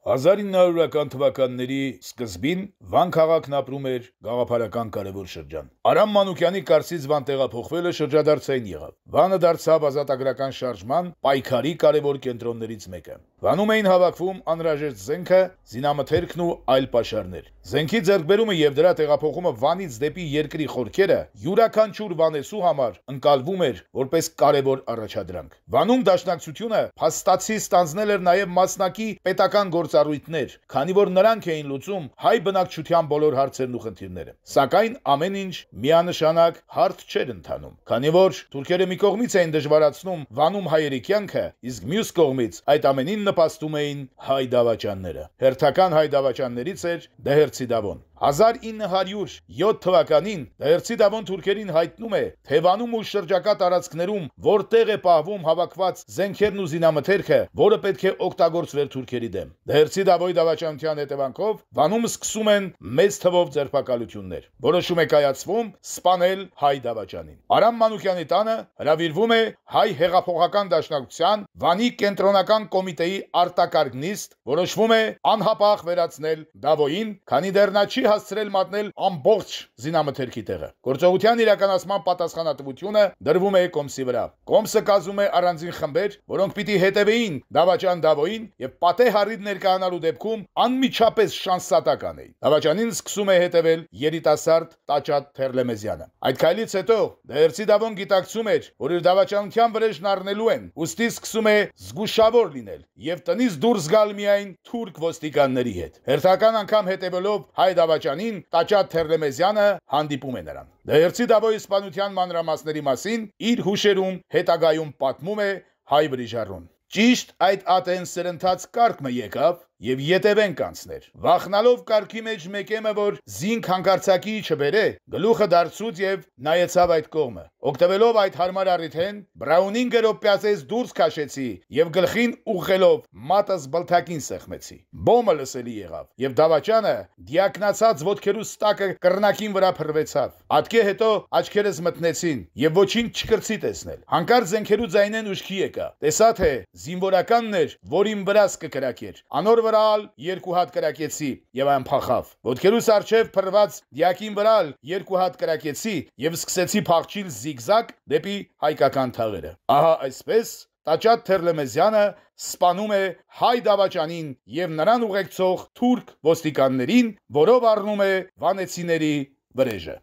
1900-ական թվականների սկզբին Վան քաղաքն ապրում էր գաղափարական կարևոր շրջան։ Արամ Մանուկյանի կարծից Վան տեղափոխվելը շրջադարձային եղավ։ Վանը դարձավ ազատագրական շարժման պայքարի կարևոր կենտրոններից մեկը։ Վանում էին հավաքվում անհրաժեշտ զենքը, զինամթերքն ու այլ պաշարներ։ Զենքի ձեռքբերումը եւ դրա տեղափոխումը Վանից դեպի երկրի խորքերը յուրաքանչյուր վանեսու համար ընկալվում էր որպես կարևոր առաջադրանք։ Վանում դաշնակցությունը փաստացի ստանձնել էր նաեւ մասնակի պետական գործառույթներ, քանի որ նրանք էին լուծում հայ բնակչության բոլոր հարցերն ու խնդիրները։ Սակայն ամեն ինչ միանշանակ հարթ չէր ընթանում, քանի որ թուրքերը մի կողմից էին դժվարացնում Վանում հայերի կյանքը, իսկ մյուս կողմից այդ ամենին նպաստում էին հայ դավաճանները։ Հերթական հայ դավաճաններից էր Դհերցի Դավոն։ 1907 թվականին Դհերցի Դավոն թուրքերին հայտնում է, թե Վանում ու շրջակա տարածքներում որտեղ է պահվում հավաքված զենքերն ու զինամթերքը, որը պետք է օգտագործվեր թուրքերի դեմ։ Դհերցի Դավոյի դավաճանության հետևանքով Վանում սկսում են մեծ թվով ձերբակալություններ։ Որոշում է կայացվում սպանել հայ դավաճանին։ Արամ Մանուկյանի տանը հրավիրվում է հայ հեղափոխական դաշնակցության Վանի կենտրոնական կոմիտեի արտակարգ նիստ, որոշվում է անհապաղ վերացնել Դավոյին, քանի դեռ նա չի հասցրել մատնել ամբողջ զինամթերքի տեղը։ Գործողության իրականացման պատասխանատվությունը դրվում է Կոմսի վրա։ Կոմսը կազմում է առանձին խմբեր, որոնք պիտի հետևեին դավաճան Դավոյին եւ պատե հառիվ ներկայանալու դեպքում անմիջապես շանսատական էին։ Դավաճանին սկսում է հետևել երիտասարդ Տաճատ Թերլեմեզյանը։ Այդ քայլից հետո Դհերցի Դավոն գիտակցում էր, որ իր դավաճանության վրեժն առնելու են, ուստի սկսում է զգուշավոր լինել եւ տնից դուրս գալ միայն թուրք ոստիկանների հետ։ Հերթական անգամ հետևելով հայ դավաճանին Տաճատ Թերլեմեզյանը հանդիպում է նրան։ Դհերցի Դավոյի սպանության մանրամասների մասին իր հուշերում հետագայում պատմում է հայ Բրիժառուն։ Ճիշտ այդ ատեն սրընթաց կարգը եկավ եւ ետևենք անցներ։ Վախնալով կարգի մեջ մեկեմը, որ զինք հանկարծակի չբերե, գլուխը դարձուց եւ նայեցավ այդ կողմը։ Օգտվելով այդ հարմար առիթեն, Բրաունին գրոպյացեց դուրս քաշեցի եւ գլխին ուղղելով մատս բլթակին սեղմեցի։ Բոմը լսելի եղավ եւ դավաճանը դիակնացած ոտքերուս տակը կռնակին վրա փռվեցավ։ Ատկե հետո աչքերս մտնեցին եւ ոչինչ չկրծի տեսնել։ Հանկարծ զենքերու ձայնեն ուշքի եկա։ Տեսա թե զինվորականն էր, որին վրաս կկրակեր։ Անոր վրալ երկու հատ կրակեցի եւ այն փախավ։ Ոտքերուս արջև փռված դիակին վրալ երկու հատ կրակեցի եւ սկսեցի փախչիլ զիգզագ դեպի հայկական թաղերը։ Ահա այսպես Տաճատ Թերլեմեզյանը սպանում է հայ դավաճանին եւ նրան ուղեկցող թուրք ոստիկաններին, որով առնում է վանեցիների վրեժը։